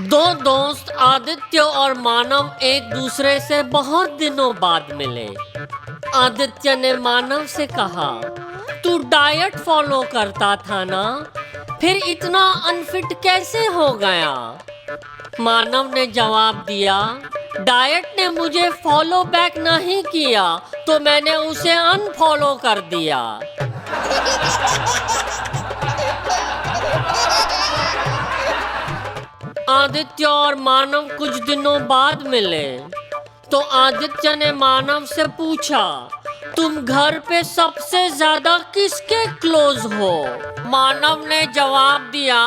दो दोस्त आदित्य और मानव एक दूसरे से बहुत दिनों बाद मिले। आदित्य ने मानव से कहा, तू डाइट फॉलो करता था ना, फिर इतना अनफिट कैसे हो गया? मानव ने जवाब दिया, डाइट ने मुझे फॉलो बैक नहीं किया तो मैंने उसे अनफॉलो कर दिया। आदित्य और मानव कुछ दिनों बाद मिले तो आदित्य ने मानव से पूछा, तुम घर पे सबसे ज्यादा किसके क्लोज हो? मानव ने जवाब दिया,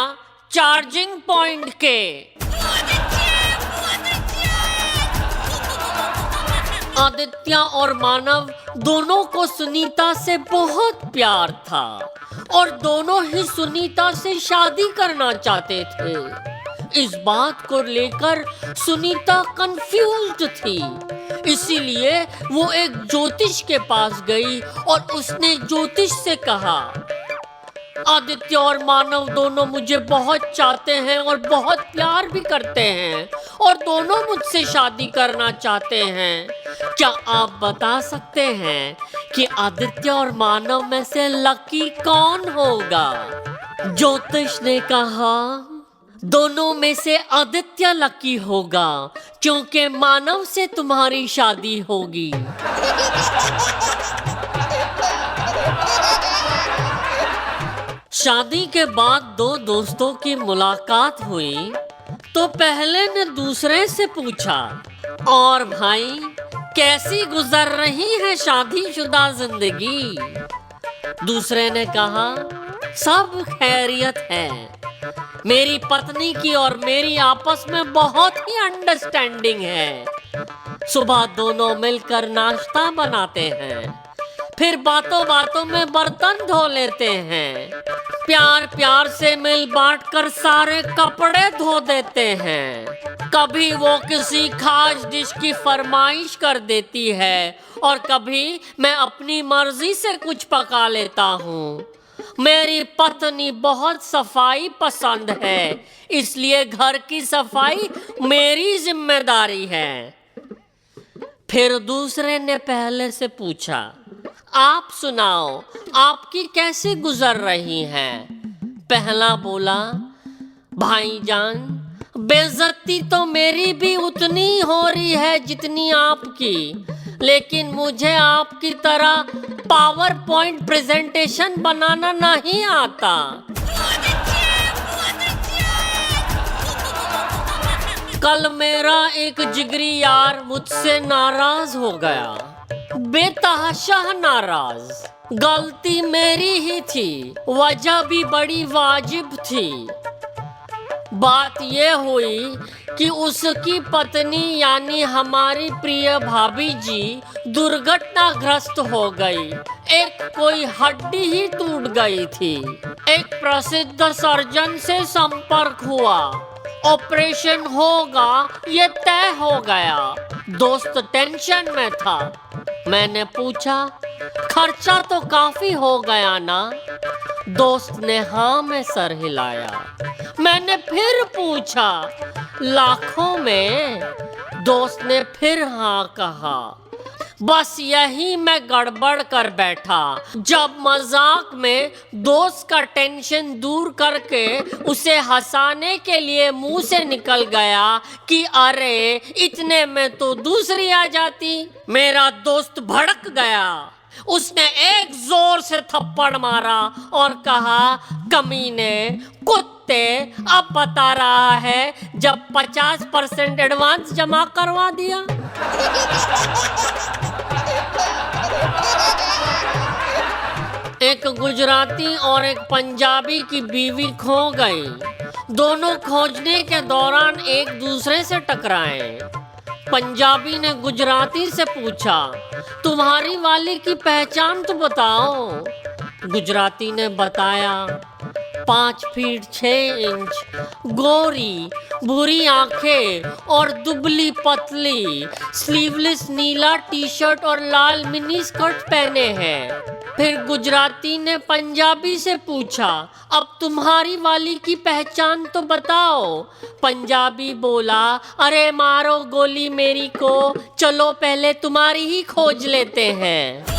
चार्जिंग पॉइंट के। आदित्य और मानव दोनों को सुनीता से बहुत प्यार था और दोनों ही सुनीता से शादी करना चाहते थे। इस बात को लेकर सुनीता कंफ्यूज्ड थी, इसीलिए वो एक ज्योतिष के पास गई और उसने ज्योतिष से कहा, आदित्य और मानव दोनों मुझे बहुत चाहते हैं और बहुत प्यार भी करते हैं और दोनों मुझसे शादी करना चाहते हैं। क्या आप बता सकते हैं कि आदित्य और मानव में से लकी कौन होगा? ज्योतिष ने कहा, दोनों में से आदित्य लकी होगा क्योंकि मानव से तुम्हारी शादी होगी। शादी के बाद दो दोस्तों की मुलाकात हुई तो पहले ने दूसरे से पूछा, और भाई कैसी गुजर रही है शादीशुदा जिंदगी? दूसरे ने कहा, सब खैरियत है। मेरी पत्नी की और मेरी आपस में बहुत ही अंडरस्टैंडिंग है। सुबह दोनों मिलकर नाश्ता बनाते हैं, फिर बातों बातों में बर्तन धो लेते हैं, प्यार प्यार से मिल बांट कर सारे कपड़े धो देते हैं। कभी वो किसी खास डिश की फरमाइश कर देती है और कभी मैं अपनी मर्जी से कुछ पका लेता हूँ। मेरी पत्नी बहुत सफाई पसंद है, इसलिए घर की सफाई मेरी जिम्मेदारी है। फिर दूसरे ने पहले से पूछा, आप सुनाओ, आपकी कैसे गुजर रही है? पहला बोला, भाईजान बेइज्जती तो मेरी भी उतनी हो रही है जितनी आपकी, लेकिन मुझे आपकी तरह पावर पॉइंट प्रेजेंटेशन बनाना नहीं आता। कल मेरा एक जिगरी यार मुझसे नाराज हो गया, बेतहाशा नाराज। गलती मेरी ही थी, वजह भी बड़ी वाजिब थी। बात ये हुई कि उसकी पत्नी यानी हमारी प्रिय भाभी जी दुर्घटनाग्रस्त हो गई। एक कोई हड्डी ही टूट गई थी। एक प्रसिद्ध सर्जन से संपर्क हुआ, ऑपरेशन होगा ये तय हो गया। दोस्त टेंशन में था। मैंने पूछा, खर्चा तो काफी हो गया ना? दोस्त ने हाँ में सर हिलाया। मैंने फिर पूछा, लाखों में? दोस्त ने फिर हाँ कहा। बस यही मैं गड़बड़ कर बैठा जब मजाक में दोस्त का टेंशन दूर करके उसे हंसाने के लिए मुंह से निकल गया कि अरे इतने में तो दूसरी आ जाती। मेरा दोस्त भड़क गया। उसने एक जोर से थप्पड़ मारा और कहा, कमीने कुत्ते, अब बता रहा है जब 50% एडवांस जमा करवा दिया। एक गुजराती और एक पंजाबी की बीवी खो गई। दोनों खोजने के दौरान एक दूसरे से टकराए। पंजाबी ने गुजराती से पूछा, तुम्हारी वाली की पहचान तो बताओ। गुजराती ने बताया, 5 फीट 6 इंच, गोरी, भूरी आंखें और दुबली पतली, स्लीवलेस नीला टी शर्ट और लाल मिनी स्कर्ट पहने हैं। फिर गुजराती ने पंजाबी से पूछा, अब तुम्हारी वाली की पहचान तो बताओ। पंजाबी बोला, अरे मारो गोली मेरी को, चलो पहले तुम्हारी ही खोज लेते हैं।